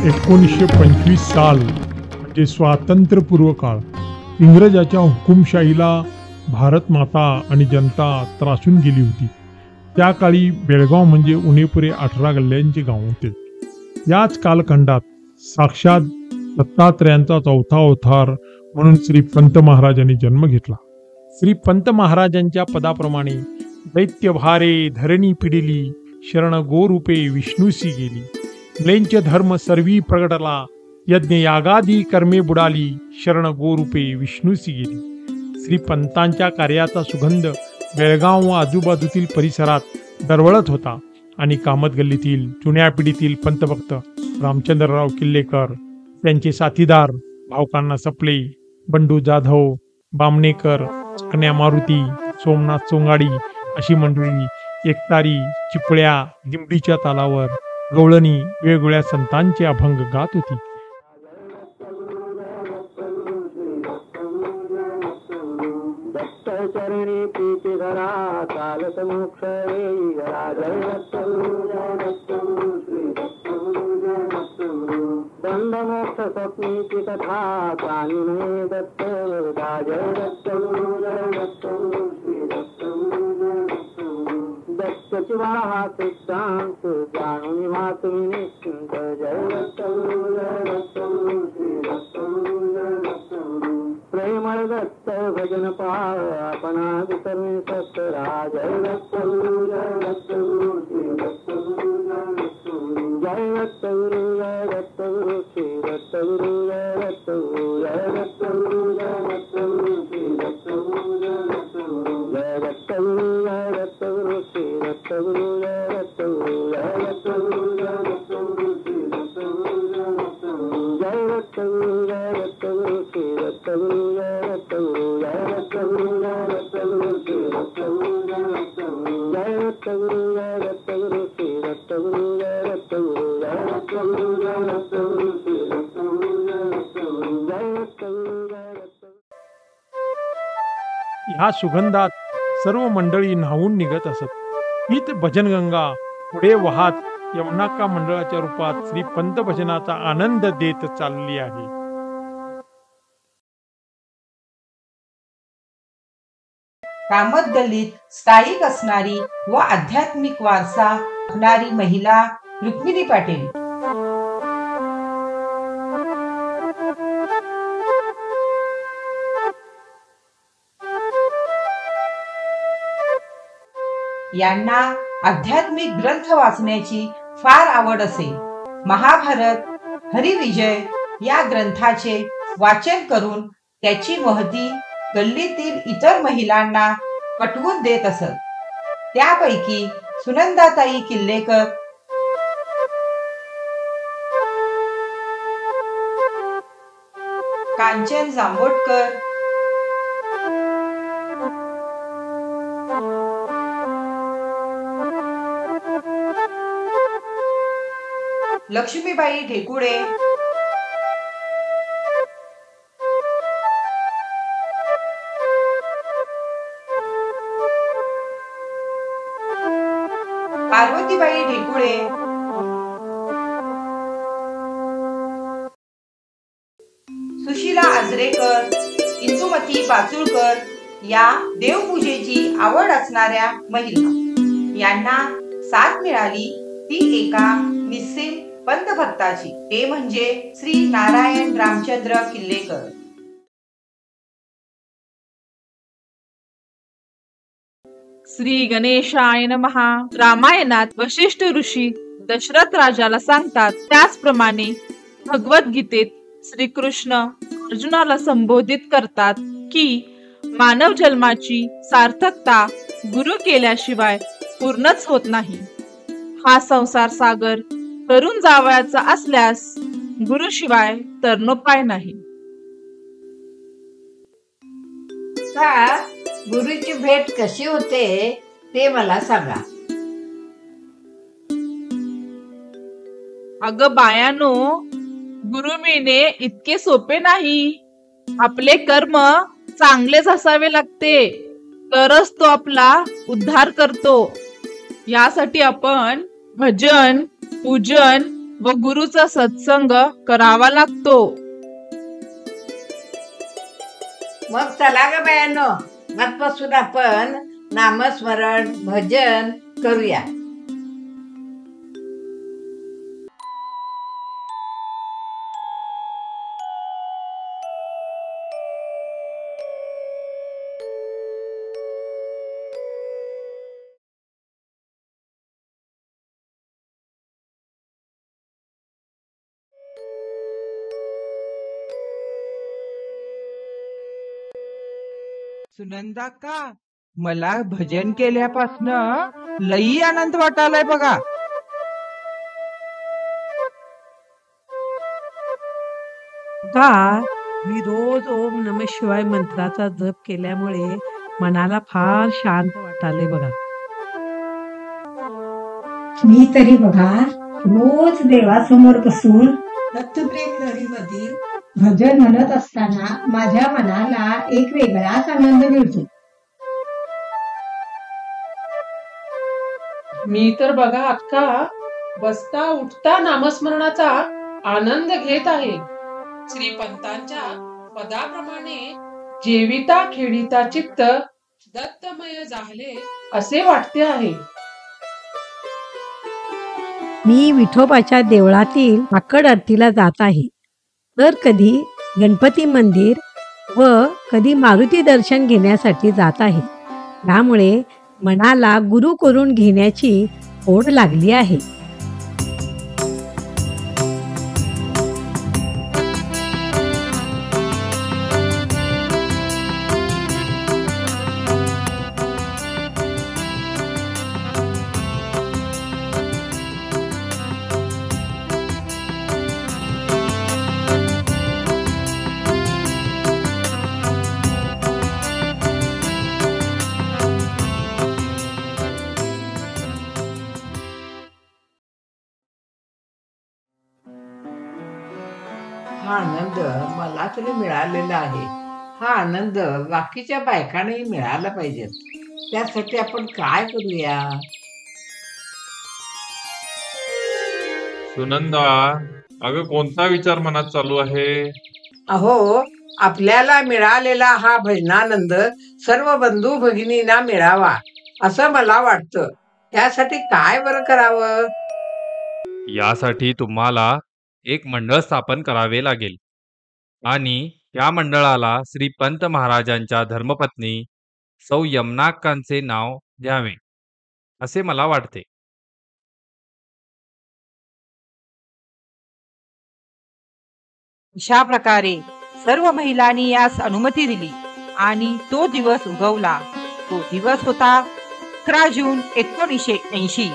1925 साल म्हणजे स्वातंत्र्यपूर्व काळ. इंग्रजाच्या हुकुमशाहीला भारत माता आणि जनता त्रासून गेली होती. त्या काळी बेळगाव म्हणजे उणेपुरे 18 गल्ल्यांचे गाव होते. याच कालखंडात साक्षात दत्तात्रयांचा चौथा अवतार म्हणून श्री पंत महाराजांनी जन्म घेतला. श्री पंत महाराजांच्या पदाप्रमाणे दैत्य भारे धरणी पिडिली, शरण गोरूपे विष्णूसी गेली. म्लेंच धर्म सर्वी प्रगटला, यज्ञ यागादी कर्मे बुडाली, शरण गोरूपे विष्णूसी गेली. श्री पंतांच्या कार्याचा सुगंध बेळगाव व आजूबाजूतील परिसरात दरवळत होता आणि कामत गल्लीतील जुन्या पिढीतील पंतभक्त रामचंद्रराव किल्लेकर, त्यांचे साथीदार भावकांना सपले, बंडू जाधव, बामणेकर, कन्या मारुती, सोमनाथ सोंगाडी अशी मंडळी एकतारी, चिपळ्या, दिमडीच्या तालावर गवळणी वेगवेगळ्या संतांचे अभंग गात होती. चरणी प्रीती धरा चालत मोक्ष रे घरा. दंड मोक्ष स्वप्नीची कथा जाणून दत्त जय दत्त दत्तची बाळा हा सिद्धांत जाणून वा तुम्ही निश्चिंत. जय दत्त प्रेमळ दत्त भजन पाळ आपणा विसरून सत्तरा. जय दत्त गुरु जय दत्त गुरु श्री दत्त गुरु जय दत्त गुरु जय दत्त गुरु श्री दत्त गुरु जय दत्त गुरु जय दत्त गुरु जय दत्त गुरु श्री दत्त गुरु जय दत्त गुरु जय दत्त गुरु जय दत्त गुरु श्री दत्त गुरु जय दत्त गुरु जय दत्त गुरु जय दत्त गुरु श्री दत्त गुरु जय दत्त गुरु जय दत्त गुरु जय दत्त गुरु श्री दत्त गुरु जय दत्त गुरु जय दत्त गुरु जय दत्त गुरु श्री दत्त गुरु जय दत्त गुरु जय दत्त गुरु जय दत्त गुरु श्री दत्त गुरु जय दत्त गुरु जय दत्त गुरु जय दत्त गुरु श्री दत्त गुरु जय दत्त गुरु जय दत्त गुरु जय दत्त. ह्या सुगंधात सर्व मंडळी न्हावून निघत असत. हीच भजनगंगा पुढे वाहत यमुनाका मंडळाच्या रूपात श्री पंत भजनाचा आनंद देत चालली आहे. कामत गल्लीत स्थायिक असणारी व आध्यात्मिक वारसा जपणारी महिला रुक्मिणी पाटील. यांना आध्यात्मिक ग्रंथ वाचण्याची फार आवड असे. महाभारत हरिविजय या ग्रंथाचे वाचन करून त्याची महती गल्लीतील इतर महिलांना पटवून देत असत. त्यापैकी सुनंदाताई किल्लेकर, कांचन जांभोटकर, लक्ष्मीबाई ढेकुळे, पार्वतीबाई ढेकुळे, सुशीला आजरेकर, इंदुमती पाचुळकर या देवपूजेची आवड असणाऱ्या महिला. यांना साथ मिळाली ती एका निस्सीम पंतभक्ताची, ते म्हणजे श्री नारायण रामचंद्र किल्लेकर. श्री गणेशाय नमः. रामायणात वशिष्ठ ऋषी दशरथ राजाला सांगतात त्याचप्रमाणे भगवद्गीतेत श्रीकृष्ण अर्जुनाला संबोधित करतात की मानव जन्माची सार्थकता गुरु केल्याशिवाय पूर्णच होत नाही. हा संसार सागर तरुण जावयाचा असल्यास गुरुशिवाय तरणोपाय नाही. गुरुची भेट कशी होते ते मला सांगा. अगं बायानो, गुरु मिळणे इतके सोपे नाही. आपले कर्म चांगलेच असावे लागते, तरच तो आपला उद्धार करतो. यासाठी आपण भजन, पूजन, व गुरुचा सत्संग करावा लागतो. मग चला ग बायांनो, आजपासून आपण नामस्मरण भजन करूया. सुनंदा का मला भजन केल्यापासनं लई आनंद वाटायलाय बघा. का मी रोज ओम नम शिवाय मंत्राचा जप केल्यामुळे मनाला फार शांत वाटाले बघा. मी तरी बघा रोज देवासमोर बसून दत्तप्रेम लहरीमधील भजन म्हणत असताना माझ्या मनाला एक वेगळाच आनंद मिळतो. मी तर बघा अक्का बसता उठता नामस्मरणाचा आनंद घेत आहे. श्रीपंतांच्या पदाप्रमाणे जेविता खेळीता चित्त दत्तमय झाले असे वाटते आहे. मी विठोबाच्या देवळातील आकड आरतीला जात आहे, तर कधी गणपती मंदिर व कधी मारुती दर्शन घेण्यासाठी जात आहे. त्यामुळे मनाला गुरु करून घेण्याची ओढ लागली आहे. हा आनंद मला तरी मिळालेला आहे. हा आनंद बाकीच्या बायकांनाही मिळाला पाहिजे. त्यासाठी आपण काय करूया? सुनंदा, अगं कोणता विचार मनात चालू आहे? अहो, आपल्याला मिळालेला हा भजनानंद सर्व बंधू भगिनींना मिळावा असं मला वाटतं. त्यासाठी काय बरं करावं? यासाठी तुम्हाला एक मंडळ स्थापन करावे लागेल आणि या मंडळाला श्री पंत महाराजांच्या धर्मपत्नी सौ यमुनाक्कांचे नाव द्यावे असे मला वाटते. अशा प्रकारे सर्व महिलांनी यास अनुमती दिली आणि तो दिवस उगवला. तो दिवस होता 11 जून 1980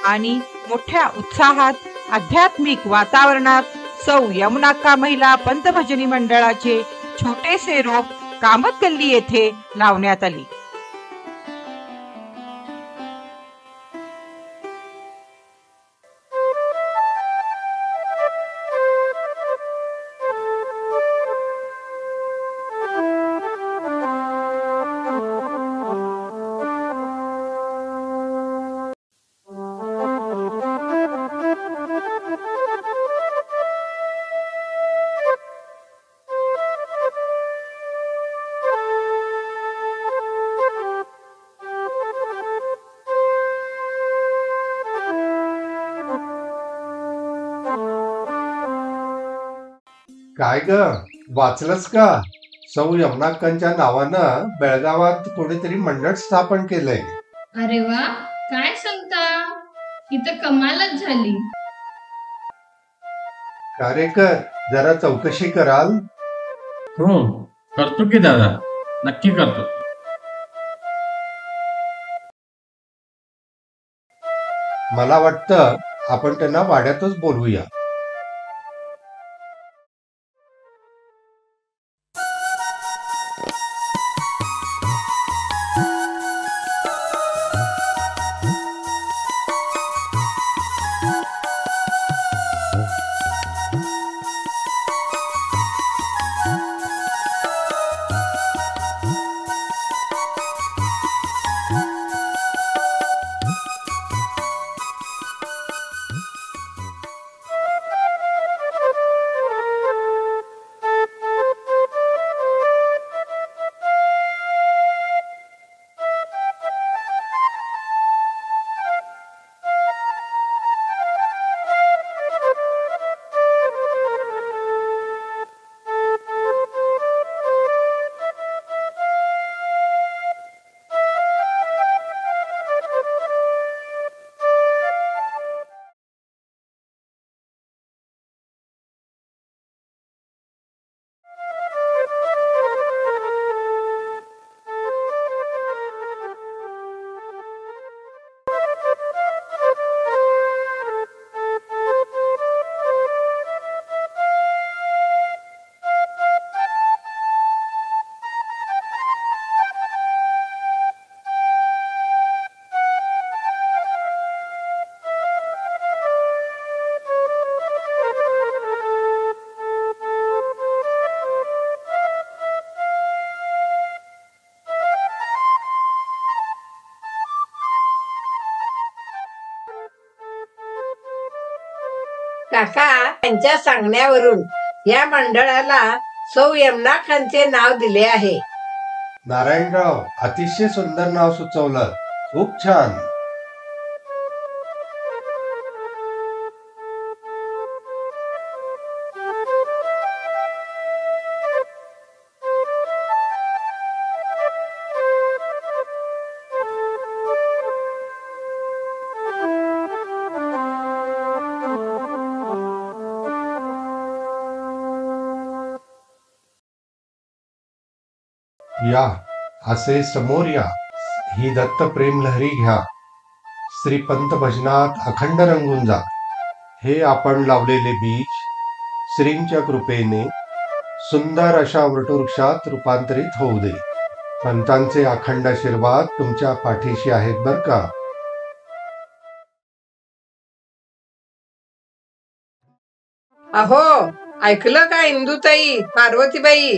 आणि मोठ्या उत्साहात आध्यात्मिक वातावरणात सौ यमुनाक्का महिला पंतभजनी मंडळाचे छोटेसे रोप कामतगल्ली येथे लावण्यात आले. काय ग, वाचलंस का? सौ यमुनाक्कांच्या नावानं बेळगावात कोणीतरी मंडळ स्थापन केलंय. अरे वा, काय सांगता? इथं कमालच झाली. कार्यकर, जरा चौकशी कराल? हो, करतो की दादा, नक्की करतो. मला वाटतं आपण त्यांना वाड्यातच बोलवूया. काका यांच्या सांगण्यावरून या मंडळाला सौ यमुना खानचे नाव दिले आहे. नारायणराव, अतिशय सुंदर नाव सुचवलं. खूप छान. या, असे समोर या. ही दत्त प्रेम लहरी घ्या. श्रीपंत भजनात अखंड रंगून जा. हे आपण लावलेले बीज श्रींच्या कृपेने सुंदर अशा वटवृक्षात रूपांतरित होऊ दे. पंतांचे अखंड आशीर्वाद तुमच्या पाठीशी आहेत बर का. अहो, ऐकलं का इंदुताई, पार्वतीबाई?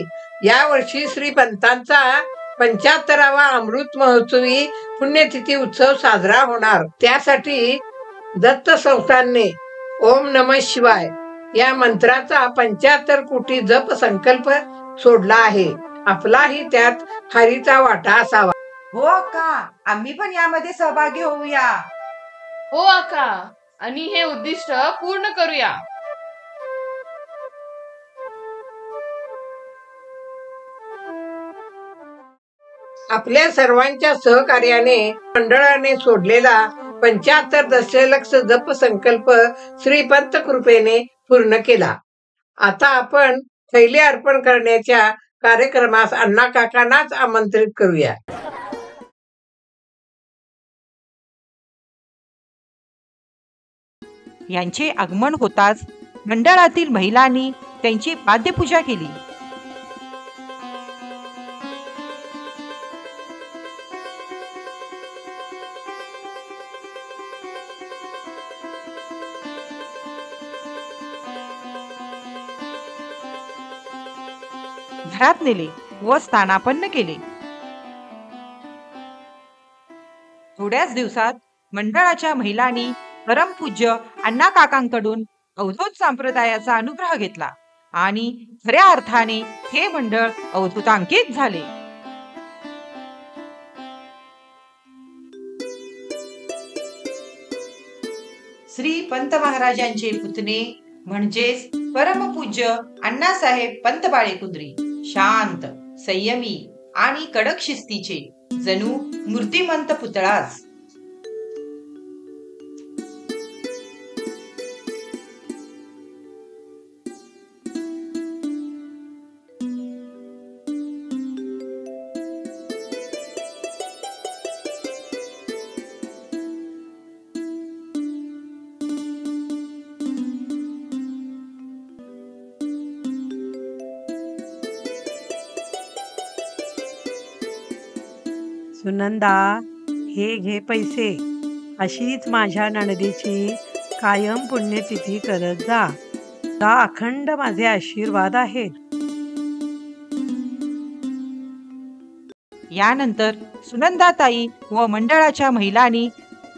या वर्षी श्रीपंतांचा 75वा अमृत महोत्सवी पुण्यतिथी उत्सव साजरा होणार. त्यासाठी दत्त संस्थानने ओम नमः शिवाय या मंत्राचा 75 कोटी जप संकल्प सोडला आहे. आपलाही त्यात हरीचा वाटा असावा. हो अक्का, आम्ही पण यामध्ये सहभागी होऊया. हो आका, आणि हे उद्दिष्ट पूर्ण करूया. आपल्या सर्वांच्या सहकार्याने मंडळाने सोडलेला 75 दशलक्ष जप संकल्प श्रीपंत कृपेने पूर्ण केला. आता आपण थैली अर्पण करण्याच्या कार्यक्रमास अण्णा काकांनाच आमंत्रित करूया. यांचे आगमन होताच मंडळातील महिलांनी त्यांची पाद्यपूजा केली. घरात नेले व स्थानापन्न केले. थोड्याच दिवसात मंडळाच्या महिलांनी परमपूज्य अण्णा काकांकडून अवधूत संप्रदायाचा अनुग्रह घेतला आणि खऱ्या अर्थाने हे मंडळ अवधूतांकित झाले. श्री पंत महाराजांचे पुतणे म्हणजेच परमपूज्य अण्णासाहेब पंत बाळेकुंद्री शांत, संयमी आणि कडक शिस्तीचे जणू मूर्तिमंत पुतळाच. सुनंदा, हे घे पैसे. अशीच माझ्या नणदीची कायम पुण्यतिथी करत जा. का अखंड माझे आशीर्वाद आहेत. यानंतर सुनंदाताई व मंडळाच्या महिलांनी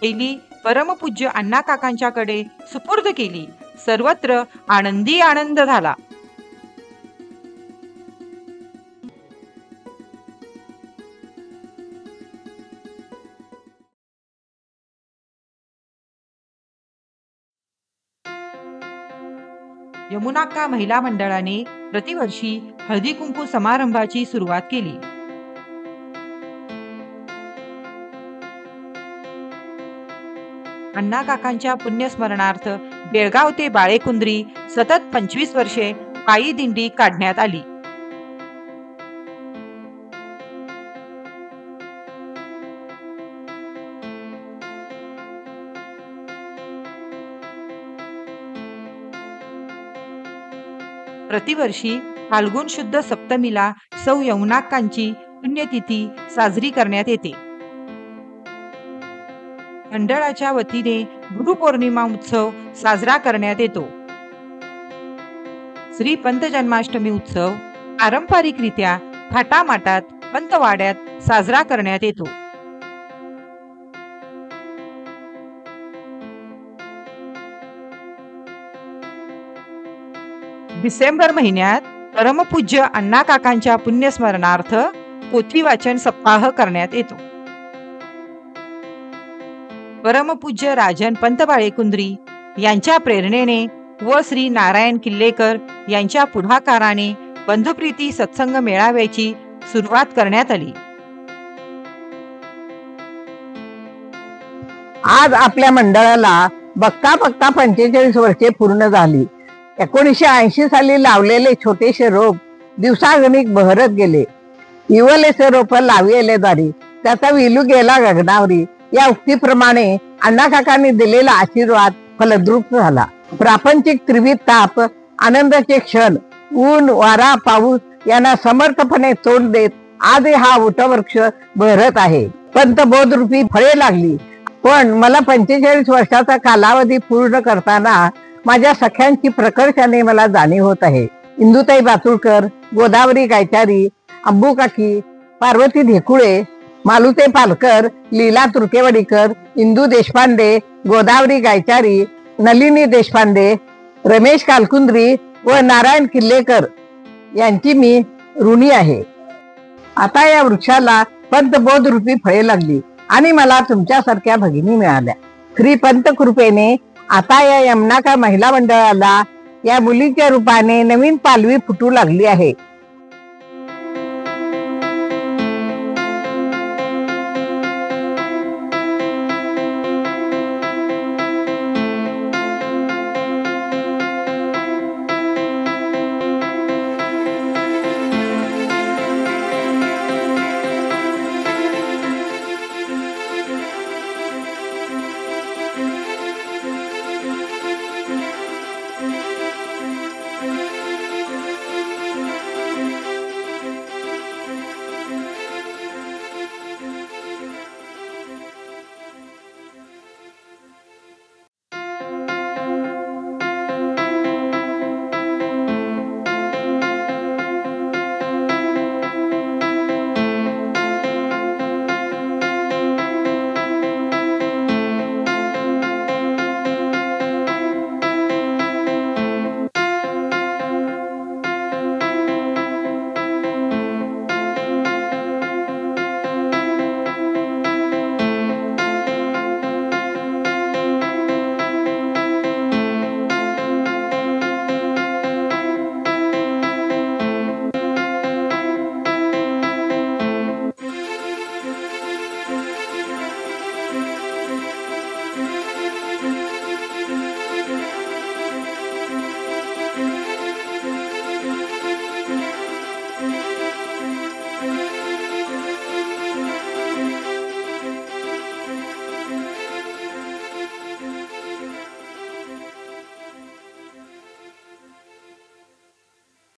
थैली परमपूज्य अण्णा काकांच्याकडे सुपूर्द केली. सर्वत्र आनंदी आनंद झाला. यमुनाक्का महिला मंडळाने प्रतिवर्षी हळदी कुंकू समारंभाची सुरुवात केली. अण्णा काकांच्या पुण्यस्मरणार्थ बेळगाव ते बाळेकुंद्री सतत 25 वर्षे पायी दिंडी काढण्यात आली. प्रतिवर्षी फाल्गुन शुद्ध सप्तमीला सौ यमुनाक्कांची पुण्यतिथी साजरी करण्यात येते. मंडळाच्या वतीने गुरुपौर्णिमा उत्सव साजरा करण्यात येतो. श्री पंत जन्माष्टमी उत्सव पारंपरिकरित्या थाटामाटात पंतवाड्यात साजरा करण्यात येतो. डिसेंबर महिन्यात परमपूज्य अण्णा काकांच्या पुण्यस्मरणार्थ पोथी वाचन सप्ताह करण्यात येतो. परमपूज्य राजन पंत बाळेकुंद्री यांच्या प्रेरणेने व श्री नारायण किल्लेकर यांच्या पुढाकाराने बंधुप्रीती सत्संग मेळाव्याची सुरुवात करण्यात आली. आज आपल्या मंडळाला बघता बघता 45 वर्षे पूर्ण झाली. 1980 साली लावलेले छोटेसे रोप दिवसागणिक बहरत गेले. इवलेसे रोप लाविले दारी त्याचा विलू गेला गगनावरी या उक्तीप्रमाणे अण्णा काकांनी दिलेला आशीर्वाद फलद्रूप झाला. प्रापंचिक त्रिविध ताप आनंदाचे क्षण ऊन वारा पाऊस यांना समर्थपणे तोंड देत आज हा वटवृक्ष बहरत आहे. पंतबोध रूपी फळे लागली. पण मला 45 वर्षाचा कालावधी पूर्ण करताना माझ्या सख्यांची प्रकर्षाने मला जाणीव होत आहे. इंदुताई बातुळकर, गोदावरी गायचारी, अंबू काकी, पार्वती धेकुळे, मालुते पालकर, लीला तुर्केवाडीकर, इंदू देशपांडे, गोदावरी गायचारी, नलिनी देशपांडे, रमेश कालकुंद्री व नारायण किल्लेकर यांची मी ऋणी आहे. आता या वृक्षाला पंतबोध रूपी फळे लागली आणि मला तुमच्यासारख्या भगिनी मिळाल्या. श्री पंत कृपेने आता या यमनाका महिला मंडळाला या मुलीच्या रूपाने नवीन पालवी फुटू लागली आहे.